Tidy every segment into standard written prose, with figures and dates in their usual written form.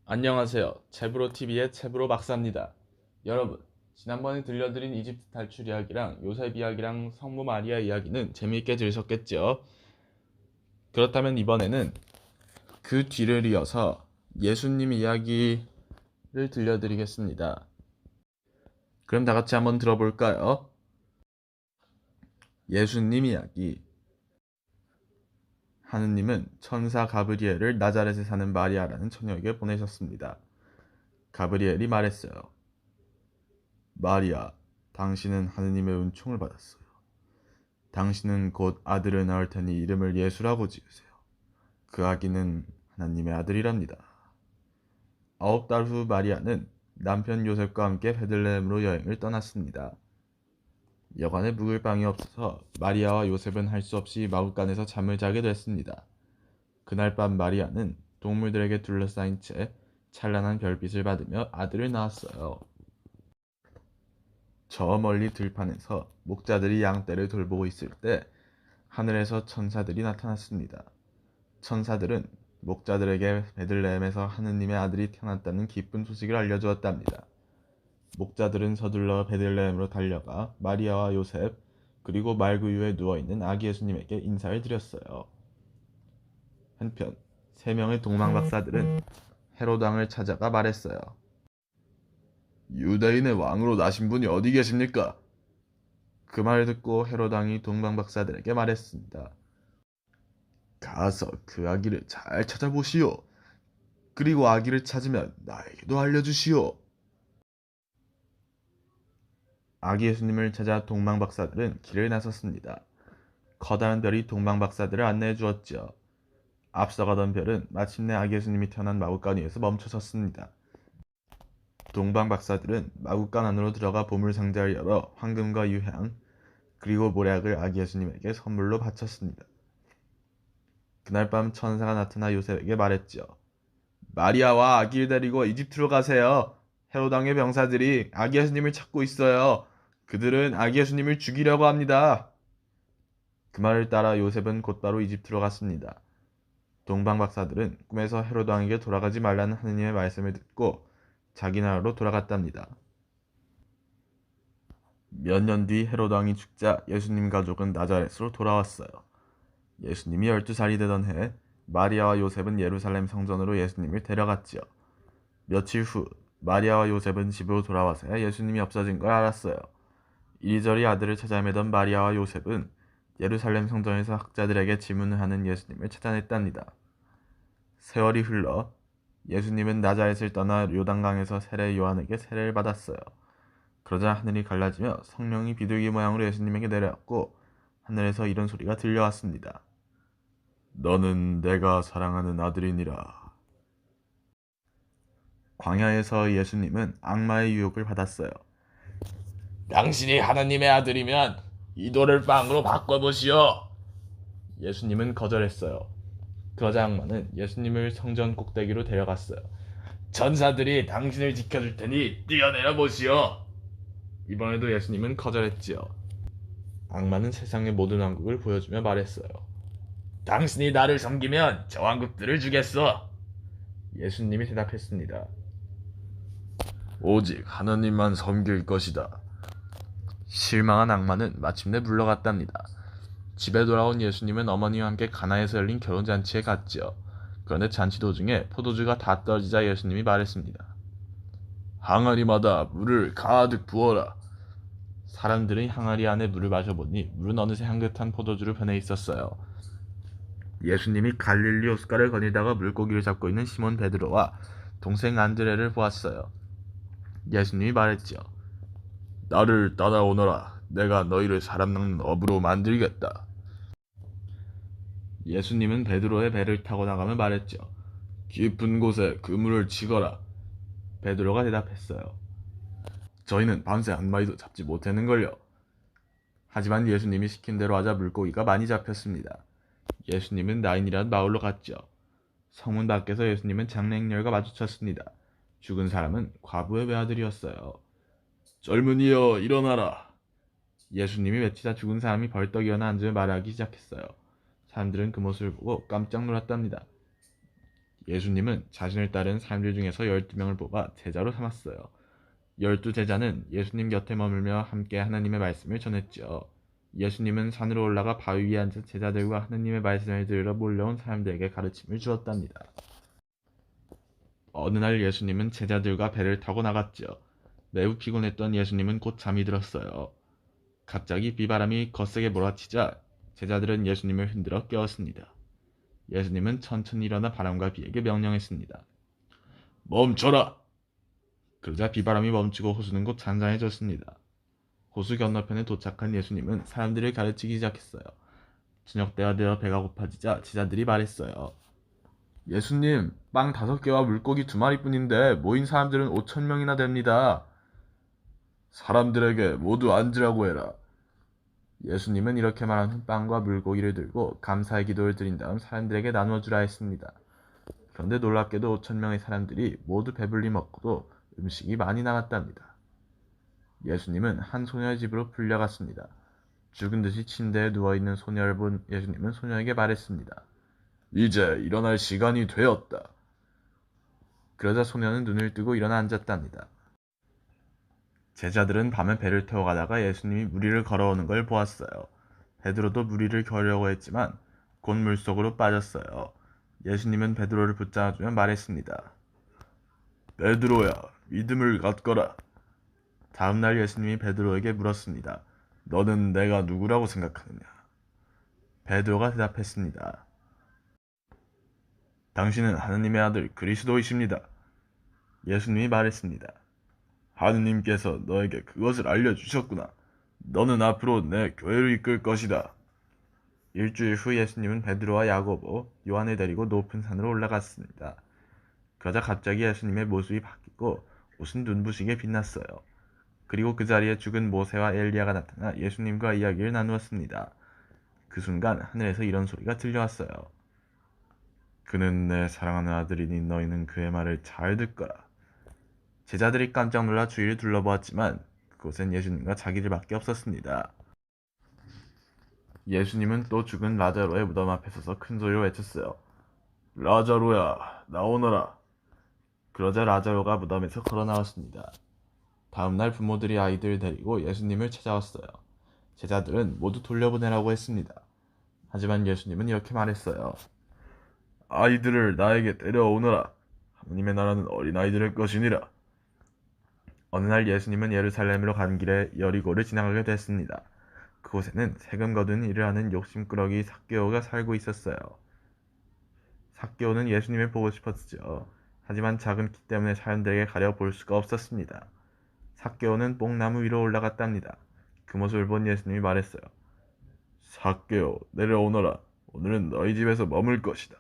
안녕하세요. 채브로TV의 채브로 박사입니다. 여러분, 지난번에 들려드린 이집트 탈출 이야기랑 요셉 이야기랑 성모 마리아 이야기는 재미있게 들으셨겠죠? 그렇다면 이번에는 그 뒤를 이어서 예수님 이야기를 들려드리겠습니다. 그럼 다 같이 한번 들어볼까요? 예수님 이야기. 하느님은 천사 가브리엘을 나자렛에 사는 마리아라는 처녀에게 보내셨습니다. 가브리엘이 말했어요. 마리아, 당신은 하느님의 은총을 받았어요. 당신은 곧 아들을 낳을 테니 이름을 예수라고 지으세요. 그 아기는 하나님의 아들이랍니다. 9달 후 마리아는 남편 요셉과 함께 베들레헴으로 여행을 떠났습니다. 여관에 묵을 방이 없어서 마리아와 요셉은 할 수 없이 마구간에서 잠을 자게 됐습니다. 그날 밤 마리아는 동물들에게 둘러싸인 채 찬란한 별빛을 받으며 아들을 낳았어요. 저 멀리 들판에서 목자들이 양떼를 돌보고 있을 때 하늘에서 천사들이 나타났습니다. 천사들은 목자들에게 베들레헴에서 하느님의 아들이 태어났다는 기쁜 소식을 알려주었답니다. 목자들은 서둘러 베들레헴으로 달려가 마리아와 요셉 그리고 말구유에 누워있는 아기 예수님에게 인사를 드렸어요. 한편 3명의 동방박사들은 헤롯 왕을 찾아가 말했어요. 유대인의 왕으로 나신 분이 어디 계십니까? 그 말을 듣고 헤롯 왕이 동방박사들에게 말했습니다. 가서 그 아기를 잘 찾아보시오. 그리고 아기를 찾으면 나에게도 알려주시오. 아기 예수님을 찾아 동방박사들은 길을 나섰습니다. 커다란 별이 동방박사들을 안내해 주었지요. 앞서가던 별은 마침내 아기 예수님이 태어난 마구간 위에서 멈춰섰습니다. 동방박사들은 마구간 안으로 들어가 보물상자를 열어 황금과 유향 그리고 모략을 아기 예수님에게 선물로 바쳤습니다. 그날 밤 천사가 나타나 요셉에게 말했지요. 마리아와 아기를 데리고 이집트로 가세요. 헤롯 왕의 병사들이 아기 예수님을 찾고 있어요. 그들은 아기 예수님을 죽이려고 합니다. 그 말을 따라 요셉은 곧바로 이집트로 갔습니다. 동방박사들은 꿈에서 헤롯 왕에게 돌아가지 말라는 하느님의 말씀을 듣고 자기 나라로 돌아갔답니다. 몇 년 뒤 헤롯 왕이 죽자 예수님 가족은 나자렛으로 돌아왔어요. 예수님이 12살이 되던 해 마리아와 요셉은 예루살렘 성전으로 예수님을 데려갔지요. 며칠 후 마리아와 요셉은 집으로 돌아와서야 예수님이 없어진 걸 알았어요. 이리저리 아들을 찾아 헤매던 마리아와 요셉은 예루살렘 성전에서 학자들에게 질문을 하는 예수님을 찾아냈답니다. 세월이 흘러 예수님은 나자렛을 떠나 요단강에서 세례 요한에게 세례를 받았어요. 그러자 하늘이 갈라지며 성령이 비둘기 모양으로 예수님에게 내려왔고 하늘에서 이런 소리가 들려왔습니다. 너는 내가 사랑하는 아들이니라. 광야에서 예수님은 악마의 유혹을 받았어요. 당신이 하나님의 아들이면 이 돌을 빵으로 바꿔보시오. 예수님은 거절했어요. 그러자 악마는 예수님을 성전 꼭대기로 데려갔어요. 전사들이 당신을 지켜줄 테니 뛰어내려 보시오. 이번에도 예수님은 거절했지요. 악마는 세상의 모든 왕국을 보여주며 말했어요. 당신이 나를 섬기면 저 왕국들을 주겠어. 예수님이 대답했습니다. 오직 하나님만 섬길 것이다. 실망한 악마는 마침내 물러갔답니다. 집에 돌아온 예수님은 어머니와 함께 가나에서 열린 결혼잔치에 갔지요. 그런데 잔치 도중에 포도주가 다 떨어지자 예수님이 말했습니다. 항아리마다 물을 가득 부어라. 사람들은 항아리 안에 물을 마셔보니 물은 어느새 향긋한 포도주로 변해 있었어요. 예수님이 갈릴리 호숫가를 거닐다가 물고기를 잡고 있는 시몬 베드로와 동생 안드레를 보았어요. 예수님이 말했지요. 나를 따라오너라. 내가 너희를 사람 낚는 어부로 만들겠다. 예수님은 베드로의 배를 타고 나가며 말했죠. 깊은 곳에 그물을 치거라. 베드로가 대답했어요. 저희는 밤새 한 마리도 잡지 못했는걸요. 하지만 예수님이 시킨 대로 하자 물고기가 많이 잡혔습니다. 예수님은 나인이라는 마을로 갔죠. 성문 밖에서 예수님은 장례인열과 마주쳤습니다. 죽은 사람은 과부의 외아들이었어요. 젊은이여 일어나라. 예수님이 외치자 죽은 사람이 벌떡 일어나 앉으며 말하기 시작했어요. 사람들은 그 모습을 보고 깜짝 놀랐답니다. 예수님은 자신을 따른 사람들 중에서 12명을 뽑아 제자로 삼았어요. 12제자는 예수님 곁에 머물며 함께 하나님의 말씀을 전했지요. 예수님은 산으로 올라가 바위 위에 앉아 제자들과 하나님의 말씀을 들으러 몰려온 사람들에게 가르침을 주었답니다. 어느 날 예수님은 제자들과 배를 타고 나갔지요. 매우 피곤했던 예수님은 곧 잠이 들었어요. 갑자기 비바람이 거세게 몰아치자 제자들은 예수님을 흔들어 깨웠습니다. 예수님은 천천히 일어나 바람과 비에게 명령했습니다. 멈춰라! 그러자 비바람이 멈추고 호수는 곧 잔잔해졌습니다. 호수 건너편에 도착한 예수님은 사람들을 가르치기 시작했어요. 저녁 때가 되어 배가 고파지자 제자들이 말했어요. 예수님, 빵 5개와 물고기 2마리뿐인데 모인 사람들은 5,000명이나 됩니다. 사람들에게 모두 앉으라고 해라. 예수님은 이렇게 말한 후 빵과 물고기를 들고 감사의 기도를 드린 다음 사람들에게 나누어주라 했습니다. 그런데 놀랍게도 5,000명의 사람들이 모두 배불리 먹고도 음식이 많이 남았답니다. 예수님은 한 소녀의 집으로 풀려갔습니다. 죽은 듯이 침대에 누워있는 소녀를 본 예수님은 소녀에게 말했습니다. 이제 일어날 시간이 되었다. 그러자 소녀는 눈을 뜨고 일어나 앉았답니다. 제자들은 밤에 배를 태워 가다가 예수님이 무리를 걸어오는 걸 보았어요. 베드로도 무리를 겨려고 했지만 곧 물속으로 빠졌어요. 예수님은 베드로를 붙잡아주며 말했습니다. 베드로야, 믿음을 갖거라. 다음 날 예수님이 베드로에게 물었습니다. 너는 내가 누구라고 생각하느냐? 베드로가 대답했습니다. 당신은 하느님의 아들 그리스도이십니다. 예수님이 말했습니다. 하느님께서 너에게 그것을 알려주셨구나. 너는 앞으로 내 교회를 이끌 것이다. 일주일 후 예수님은 베드로와 야고보, 요한을 데리고 높은 산으로 올라갔습니다. 그러자 갑자기 예수님의 모습이 바뀌고 옷은 눈부시게 빛났어요. 그리고 그 자리에 죽은 모세와 엘리야가 나타나 예수님과 이야기를 나누었습니다. 그 순간 하늘에서 이런 소리가 들려왔어요. 그는 내 사랑하는 아들이니 너희는 그의 말을 잘 듣거라. 제자들이 깜짝 놀라 주위를 둘러보았지만 그곳엔 예수님과 자기들밖에 없었습니다. 예수님은 또 죽은 라자로의 무덤 앞에 서서 큰 소리로 외쳤어요. 라자로야, 나오너라. 그러자 라자로가 무덤에서 걸어 나왔습니다. 다음날 부모들이 아이들을 데리고 예수님을 찾아왔어요. 제자들은 모두 돌려보내라고 했습니다. 하지만 예수님은 이렇게 말했어요. 아이들을 나에게 데려오너라. 하느님의 나라는 어린아이들의 것이니라. 어느 날 예수님은 예루살렘으로 가는 길에 여리고를 지나가게 됐습니다. 그곳에는 세금 거두는 일을 하는 욕심꾸러기 삭개오가 살고 있었어요. 삭개오는 예수님을 보고 싶었죠. 하지만 작은 키 때문에 사람들에게 가려 볼 수가 없었습니다. 삭개오는 뽕나무 위로 올라갔답니다. 그 모습을 본 예수님이 말했어요. 삭개오, 내려오너라. 오늘은 너희 집에서 머물 것이다.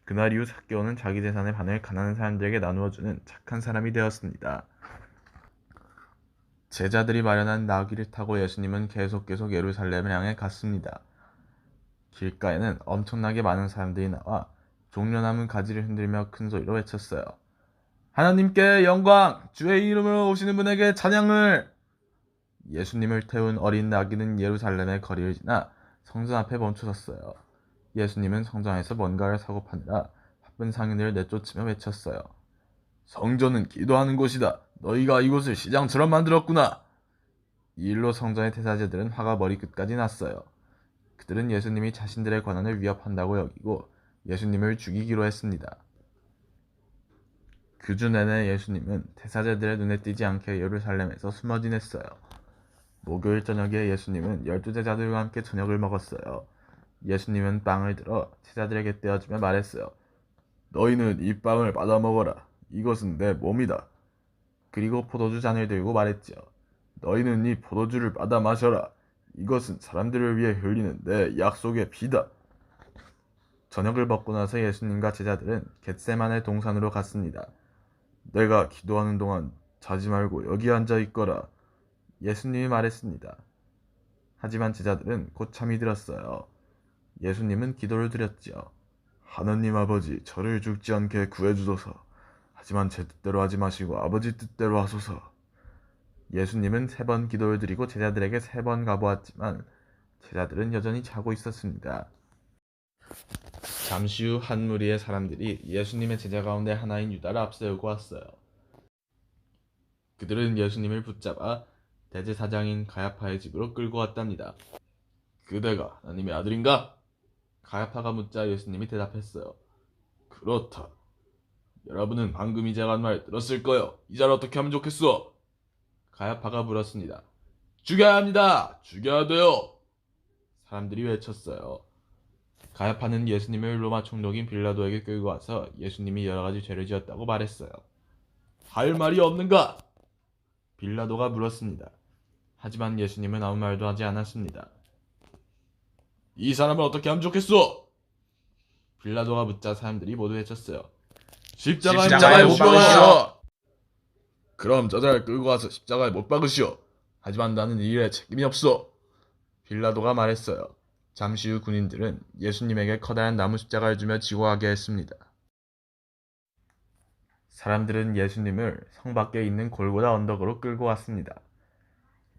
그날 이후 삭개오는 자기 재산의 반을 가난한 사람들에게 나누어주는 착한 사람이 되었습니다. 제자들이 마련한 나귀를 타고 예수님은 계속 예루살렘을 향해 갔습니다. 길가에는 엄청나게 많은 사람들이 나와 종려나무 가지를 흔들며 큰 소리로 외쳤어요. 하나님께 영광! 주의 이름으로 오시는 분에게 찬양을! 예수님을 태운 어린 나귀는 예루살렘의 거리를 지나 성전 앞에 멈춰섰어요. 예수님은 성전 안에서 뭔가를 사고 파느라 바쁜 상인들을 내쫓으며 외쳤어요. 성전은 기도하는 곳이다. 너희가 이곳을 시장처럼 만들었구나. 이 일로 성전의 대사제들은 화가 머리끝까지 났어요. 그들은 예수님이 자신들의 권한을 위협한다고 여기고 예수님을 죽이기로 했습니다. 그 주 내내 예수님은 대사제들의 눈에 띄지 않게 예루살렘에서 숨어 지냈어요. 목요일 저녁에 예수님은 12제자들과 함께 저녁을 먹었어요. 예수님은 빵을 들어 제자들에게 떼어주며 말했어요. 너희는 이 빵을 받아 먹어라. 이것은 내 몸이다. 그리고 포도주 잔을 들고 말했지요. 너희는 이 포도주를 받아 마셔라. 이것은 사람들을 위해 흘리는 내 약속의 피다. 저녁을 먹고 나서 예수님과 제자들은 겟세마네 동산으로 갔습니다. 내가 기도하는 동안 자지 말고 여기 앉아 있거라. 예수님이 말했습니다. 하지만 제자들은 곧 잠이 들었어요. 예수님은 기도를 드렸지요. 하나님 아버지, 저를 죽지 않게 구해주소서. 하지만 제 뜻대로 하지 마시고 아버지 뜻대로 하소서. 예수님은 3번 기도를 드리고 제자들에게 3번 가보았지만 제자들은 여전히 자고 있었습니다. 잠시 후 한 무리의 사람들이 예수님의 제자 가운데 하나인 유다를 앞세우고 왔어요. 그들은 예수님을 붙잡아 대제사장인 가야파의 집으로 끌고 왔답니다. 그대가 하나님의 아들인가? 가야파가 묻자 예수님이 대답했어요. 그렇다. 여러분은 방금 이자가 한 말 들었을 거요. 이자를 어떻게 하면 좋겠소? 가야파가 물었습니다. 죽여야 합니다. 죽여야 돼요. 사람들이 외쳤어요. 가야파는 예수님을 로마 총독인 빌라도에게 끌고 와서 예수님이 여러 가지 죄를 지었다고 말했어요. 할 말이 없는가? 빌라도가 물었습니다. 하지만 예수님은 아무 말도 하지 않았습니다. 이 사람을 어떻게 하면 좋겠소? 빌라도가 묻자 사람들이 모두 외쳤어요. 십자가에 못 박으시오. 그럼 저자를 끌고 와서 십자가에 못 박으시오. 하지만 나는 이 일에 책임이 없소. 빌라도가 말했어요. 잠시 후 군인들은 예수님에게 커다란 나무 십자가를 주며 지고 가게 했습니다. 사람들은 예수님을 성 밖에 있는 골고다 언덕으로 끌고 왔습니다.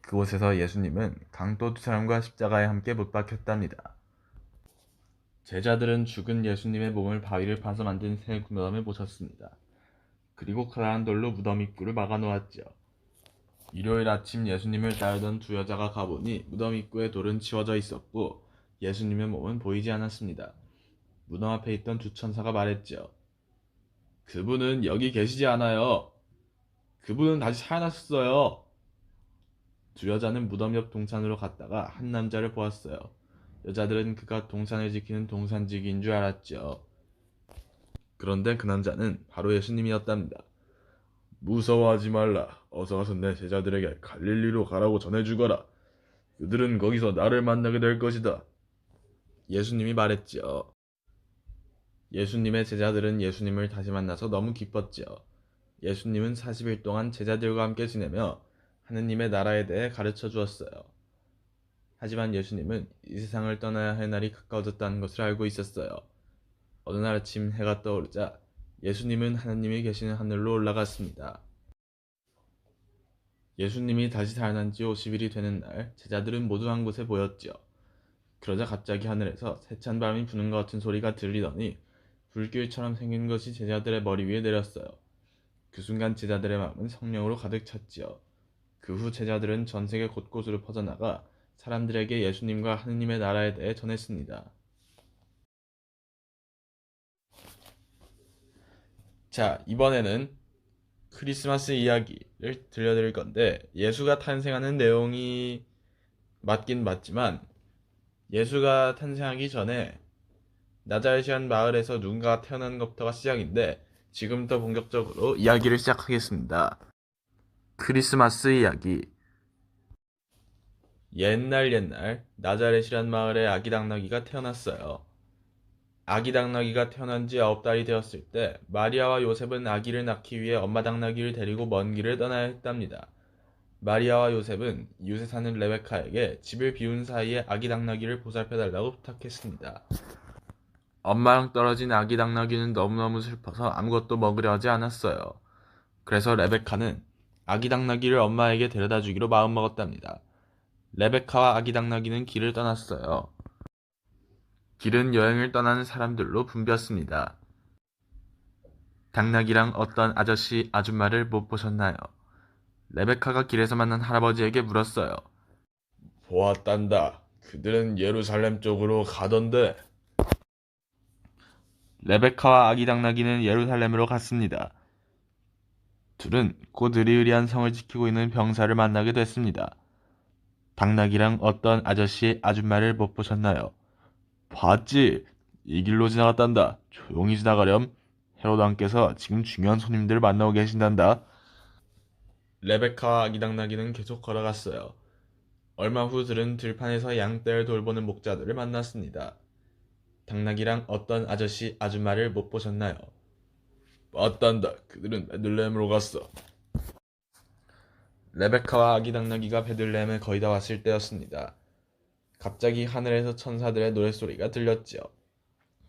그곳에서 예수님은 강도 두 사람과 십자가에 함께 못 박혔답니다. 제자들은 죽은 예수님의 몸을 바위를 파서 만든 새 무덤에 모셨습니다. 그리고 커다란 돌로 무덤 입구를 막아 놓았죠. 일요일 아침 예수님을 따르던 두 여자가 가보니 무덤 입구에 돌은 치워져 있었고 예수님의 몸은 보이지 않았습니다. 무덤 앞에 있던 두 천사가 말했죠. 그분은 여기 계시지 않아요. 그분은 다시 살아났어요. 두 여자는 무덤 옆 동산으로 갔다가 한 남자를 보았어요. 여자들은 그가 동산을 지키는 동산지기인 줄 알았죠. 그런데 그 남자는 바로 예수님이었답니다. 무서워하지 말라. 어서 가서 내 제자들에게 갈릴리로 가라고 전해주거라. 그들은 거기서 나를 만나게 될 것이다. 예수님이 말했죠. 예수님의 제자들은 예수님을 다시 만나서 너무 기뻤죠. 예수님은 40일 동안 제자들과 함께 지내며 하느님의 나라에 대해 가르쳐 주었어요. 하지만 예수님은 이 세상을 떠나야 할 날이 가까워졌다는 것을 알고 있었어요. 어느 날 아침 해가 떠오르자 예수님은 하나님이 계시는 하늘로 올라갔습니다. 예수님이 다시 살아난 지 50일이 되는 날 제자들은 모두 한 곳에 모였죠. 그러자 갑자기 하늘에서 세찬 바람이 부는 것 같은 소리가 들리더니 불길처럼 생긴 것이 제자들의 머리 위에 내렸어요. 그 순간 제자들의 마음은 성령으로 가득 찼지요. 그 후 제자들은 전 세계 곳곳으로 퍼져나가 사람들에게 예수님과 하느님의 나라에 대해 전했습니다. 자, 이번에는 크리스마스 이야기를 들려드릴 건데 예수가 탄생하는 내용이 맞긴 맞지만 예수가 탄생하기 전에 나자렛이란 마을에서 누군가가 태어난 것부터가 시작인데 지금부터 본격적으로 이야기를 시작하겠습니다. 크리스마스 이야기. 옛날 나자렛이란 마을에 아기 당나귀가 태어났어요. 아기 당나귀가 태어난 지 9달이 되었을 때 마리아와 요셉은 아기를 낳기 위해 엄마 당나귀를 데리고 먼 길을 떠나야 했답니다. 마리아와 요셉은 이웃에 사는 레베카에게 집을 비운 사이에 아기 당나귀를 보살펴달라고 부탁했습니다. 엄마랑 떨어진 아기 당나귀는 너무너무 슬퍼서 아무것도 먹으려 하지 않았어요. 그래서 레베카는 아기 당나귀를 엄마에게 데려다 주기로 마음먹었답니다. 레베카와 아기 당나귀는 길을 떠났어요. 길은 여행을 떠나는 사람들로 붐볐습니다. 당나귀랑 어떤 아저씨, 아줌마를 못 보셨나요? 레베카가 길에서 만난 할아버지에게 물었어요. 보았단다. 그들은 예루살렘 쪽으로 가던데. 레베카와 아기 당나귀는 예루살렘으로 갔습니다. 둘은 곧 으리으리한 성을 지키고 있는 병사를 만나게 됐습니다. 당나귀랑 어떤 아저씨, 아줌마를 못 보셨나요? 봤지? 이 길로 지나갔단다. 조용히 지나가렴. 헤롯 왕께서 지금 중요한 손님들을 만나고 계신단다. 레베카와 아기 당나귀는 계속 걸어갔어요. 얼마 후 들은 들판에서 양떼를 돌보는 목자들을 만났습니다. 당나귀랑 어떤 아저씨, 아줌마를 못 보셨나요? 봤단다. 그들은 베들레헴으로 갔어. 레베카와 아기 당나귀가 베들레헴에 거의 다 왔을 때였습니다. 갑자기 하늘에서 천사들의 노랫소리가 들렸지요.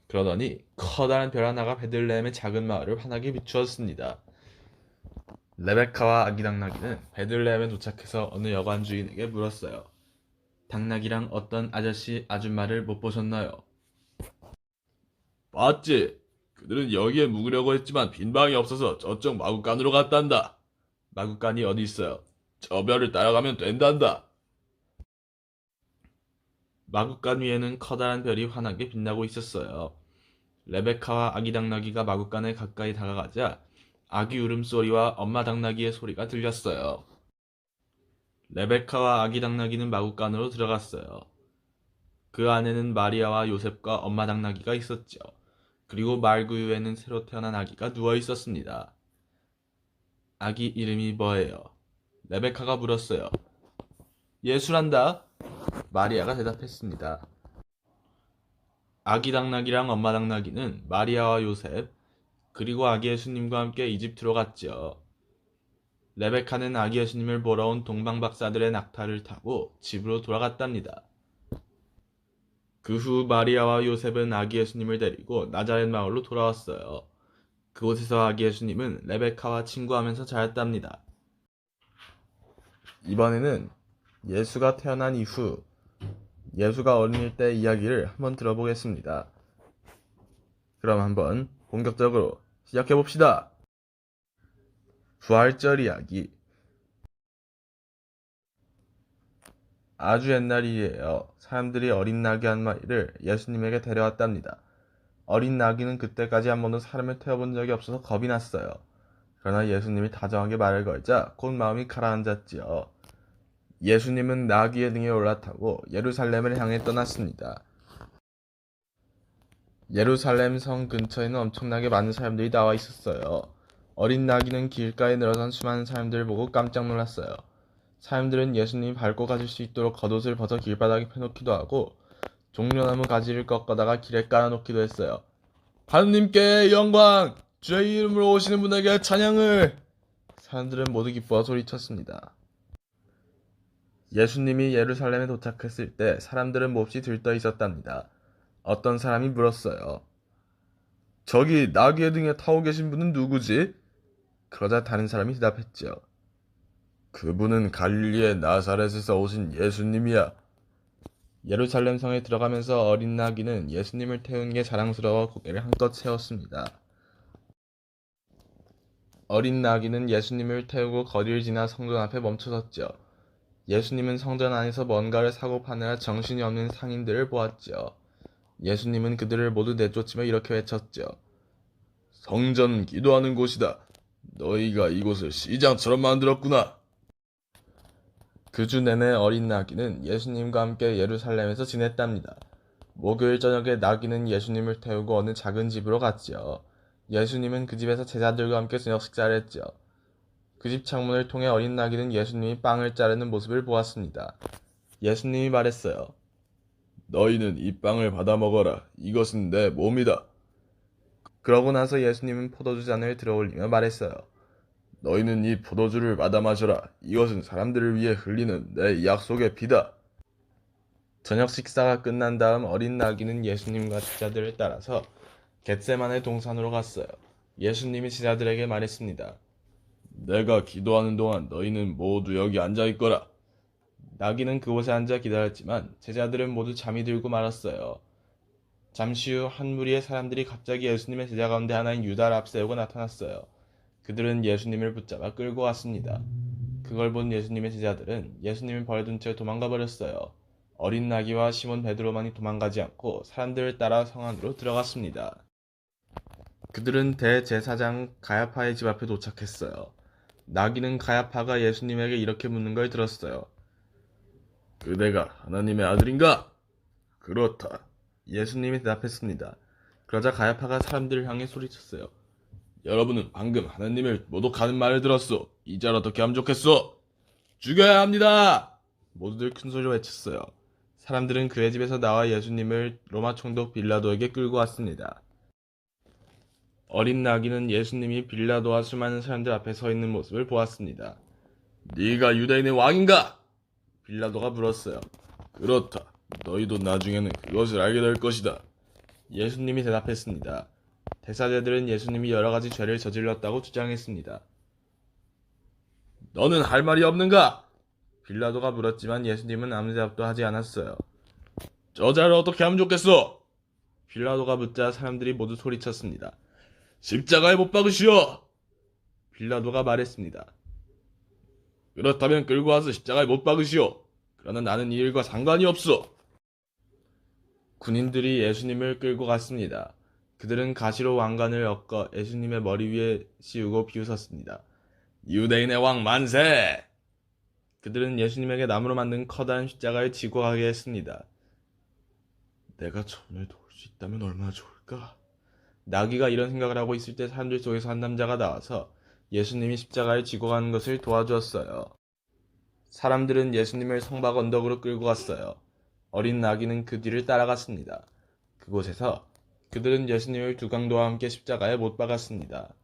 그러더니 커다란 별 하나가 베들레헴의 작은 마을을 환하게 비추었습니다. 레베카와 아기 당나귀는 베들레헴에 도착해서 어느 여관 주인에게 물었어요. 당나귀랑 어떤 아저씨, 아줌마를 못 보셨나요? 봤지? 그들은 여기에 묵으려고 했지만 빈 방이 없어서 저쪽 마구간으로 갔단다. 마구간이 어디 있어요? 저 별을 따라가면 된단다. 마구간 위에는 커다란 별이 환하게 빛나고 있었어요. 레베카와 아기 당나귀가 마구간에 가까이 다가가자 아기 울음소리와 엄마 당나귀의 소리가 들렸어요. 레베카와 아기 당나귀는 마구간으로 들어갔어요. 그 안에는 마리아와 요셉과 엄마 당나귀가 있었죠. 그리고 말구유에는 새로 태어난 아기가 누워 있었습니다. 아기 이름이 뭐예요? 레베카가 물었어요. 예수란다. 마리아가 대답했습니다. 아기 당나귀랑 엄마 당나귀는 마리아와 요셉, 그리고 아기 예수님과 함께 이집트로 갔죠. 레베카는 아기 예수님을 보러 온 동방 박사들의 낙타를 타고 집으로 돌아갔답니다. 그 후 마리아와 요셉은 아기 예수님을 데리고 나자렛 마을로 돌아왔어요. 그곳에서 아기 예수님은 레베카와 친구하면서 자랐답니다. 이번에는 예수가 태어난 이후 예수가 어린일 때 이야기를 한번 들어보겠습니다. 그럼 한번 본격적으로 시작해 봅시다. 부활절 이야기. 아주 옛날 일이에요. 사람들이 어린 나귀 한 마리를 예수님에게 데려왔답니다. 어린 나귀는 그때까지 한 번도 사람을 태워본 적이 없어서 겁이 났어요. 그러나 예수님이 다정하게 말을 걸자 곧 마음이 가라앉았지요. 예수님은 나귀의 등에 올라타고 예루살렘을 향해 떠났습니다. 예루살렘 성 근처에는 엄청나게 많은 사람들이 나와 있었어요. 어린 나귀는 길가에 늘어선 수많은 사람들을 보고 깜짝 놀랐어요. 사람들은 예수님이 밟고 가실 수 있도록 겉옷을 벗어 길바닥에 펴놓기도 하고 종려나무 가지를 꺾어다가 길에 깔아놓기도 했어요. 하느님께 영광! 주의 이름으로 오시는 분에게 찬양을! 사람들은 모두 기뻐 소리쳤습니다. 예수님이 예루살렘에 도착했을 때 사람들은 몹시 들떠 있었답니다. 어떤 사람이 물었어요. 저기 나귀의 등에 타고 계신 분은 누구지? 그러자 다른 사람이 대답했죠. 그분은 갈릴리의 나사렛에서 오신 예수님이야. 예루살렘 성에 들어가면서 어린 나귀는 예수님을 태운 게 자랑스러워 고개를 한껏 세웠습니다. 어린 나귀는 예수님을 태우고 거리를 지나 성전 앞에 멈춰섰죠. 예수님은 성전 안에서 뭔가를 사고 파느라 정신이 없는 상인들을 보았죠. 예수님은 그들을 모두 내쫓으며 이렇게 외쳤죠. 성전은 기도하는 곳이다. 너희가 이곳을 시장처럼 만들었구나. 그 주 내내 어린 나귀는 예수님과 함께 예루살렘에서 지냈답니다. 목요일 저녁에 나귀는 예수님을 태우고 어느 작은 집으로 갔지요. 예수님은 그 집에서 제자들과 함께 저녁 식사를 했죠. 그 집 창문을 통해 어린 나귀는 예수님이 빵을 자르는 모습을 보았습니다. 예수님이 말했어요. 너희는 이 빵을 받아 먹어라. 이것은 내 몸이다. 그러고 나서 예수님은 포도주 잔을 들어올리며 말했어요. 너희는 이 포도주를 받아 마셔라. 이것은 사람들을 위해 흘리는 내 약속의 피다. 저녁 식사가 끝난 다음 어린 나귀는 예수님과 제자들을 따라서 겟세마네 동산으로 갔어요. 예수님이 제자들에게 말했습니다. 내가 기도하는 동안 너희는 모두 여기 앉아 있거라. 나귀는 그곳에 앉아 기다렸지만 제자들은 모두 잠이 들고 말았어요. 잠시 후 한 무리의 사람들이 갑자기 예수님의 제자 가운데 하나인 유다를 앞세우고 나타났어요. 그들은 예수님을 붙잡아 끌고 왔습니다. 그걸 본 예수님의 제자들은 예수님을 버려둔 채 도망가 버렸어요. 어린 나귀와 시몬 베드로만이 도망가지 않고 사람들을 따라 성 안으로 들어갔습니다. 그들은 대제사장 가야파의 집 앞에 도착했어요. 나귀는 가야파가 예수님에게 이렇게 묻는 걸 들었어요. 그대가 하나님의 아들인가? 그렇다. 예수님이 대답했습니다. 그러자 가야파가 사람들을 향해 소리쳤어요. 여러분은 방금 하나님을 모독하는 말을 들었소. 이제 어떻게 하면 좋겠소? 죽여야 합니다. 모두들 큰 소리로 외쳤어요. 사람들은 그의 집에서 나와 예수님을 로마 총독 빌라도에게 끌고 왔습니다. 어린 나귀는 예수님이 빌라도와 수많은 사람들 앞에 서 있는 모습을 보았습니다. 네가 유대인의 왕인가? 빌라도가 물었어요. 그렇다. 너희도 나중에는 그것을 알게 될 것이다. 예수님이 대답했습니다. 대사제들은 예수님이 여러 가지 죄를 저질렀다고 주장했습니다. 너는 할 말이 없는가? 빌라도가 물었지만 예수님은 아무 대답도 하지 않았어요. 저자를 어떻게 하면 좋겠어? 빌라도가 묻자 사람들이 모두 소리쳤습니다. 십자가에 못 박으시오! 빌라도가 말했습니다. 그렇다면 끌고 와서 십자가에 못 박으시오. 그러나 나는 이 일과 상관이 없소. 군인들이 예수님을 끌고 갔습니다. 그들은 가시로 왕관을 엮어 예수님의 머리 위에 씌우고 비웃었습니다. 유대인의 왕 만세! 그들은 예수님에게 나무로 만든 커다란 십자가를 지고 가게 했습니다. 내가 저분을 도울 수 있다면 얼마나 좋을까? 나귀가 이런 생각을 하고 있을 때 사람들 속에서 한 남자가 나와서 예수님이 십자가를 지고 가는 것을 도와주었어요. 사람들은 예수님을 성박 언덕으로 끌고 갔어요. 어린 나귀는 그 뒤를 따라갔습니다. 그곳에서 그들은 예수님을 두 강도와 함께 십자가에 못 박았습니다.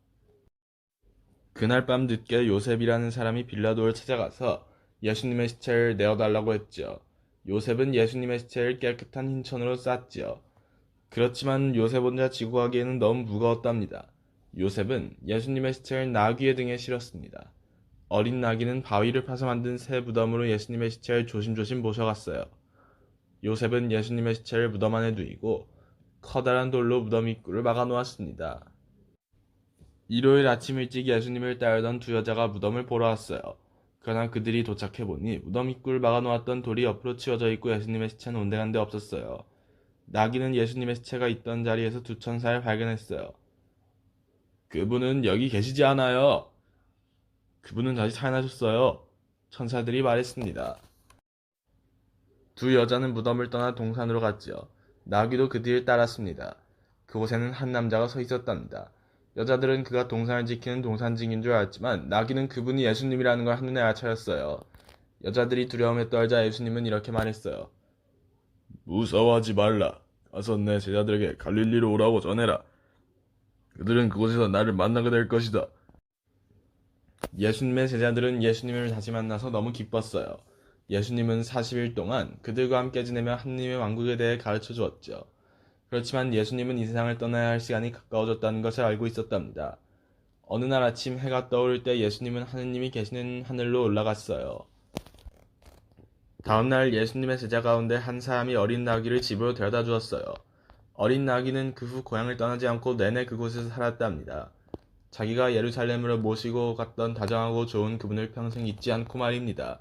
그날 밤 늦게 요셉이라는 사람이 빌라도를 찾아가서 예수님의 시체를 내어달라고 했지요. 요셉은 예수님의 시체를 깨끗한 흰천으로 쌌지요. 그렇지만 요셉 혼자 지고 가기에는 너무 무거웠답니다. 요셉은 예수님의 시체를 나귀의 등에 실었습니다. 어린 나귀는 바위를 파서 만든 새 무덤으로 예수님의 시체를 조심조심 모셔갔어요. 요셉은 예수님의 시체를 무덤 안에 누이고 커다란 돌로 무덤 입구를 막아 놓았습니다. 일요일 아침 일찍 예수님을 따르던 두 여자가 무덤을 보러 왔어요. 그러나 그들이 도착해보니 무덤 입구를 막아 놓았던 돌이 옆으로 치워져 있고 예수님의 시체는 온데간데 없었어요. 나귀는 예수님의 시체가 있던 자리에서 두 천사를 발견했어요. 그분은 여기 계시지 않아요. 그분은 다시 살아나셨어요. 천사들이 말했습니다. 두 여자는 무덤을 떠나 동산으로 갔지요. 나귀도 그 뒤를 따랐습니다. 그곳에는 한 남자가 서 있었답니다. 여자들은 그가 동산을 지키는 동산직인 줄 알았지만 나귀는 그분이 예수님이라는 걸 한눈에 알아차렸어요. 여자들이 두려움에 떨자 예수님은 이렇게 말했어요. 무서워하지 말라. 가서 내 제자들에게 갈릴리로 오라고 전해라. 그들은 그곳에서 나를 만나게 될 것이다. 예수님의 제자들은 예수님을 다시 만나서 너무 기뻤어요. 예수님은 40일 동안 그들과 함께 지내며 하느님의 왕국에 대해 가르쳐 주었죠. 그렇지만 예수님은 이 세상을 떠나야 할 시간이 가까워졌다는 것을 알고 있었답니다. 어느 날 아침 해가 떠오를 때 예수님은 하느님이 계시는 하늘로 올라갔어요. 다음 날 예수님의 제자 가운데 한 사람이 어린 나귀를 집으로 데려다 주었어요. 어린 나귀는 그 후 고향을 떠나지 않고 내내 그곳에서 살았답니다. 자기가 예루살렘으로 모시고 갔던 다정하고 좋은 그분을 평생 잊지 않고 말입니다.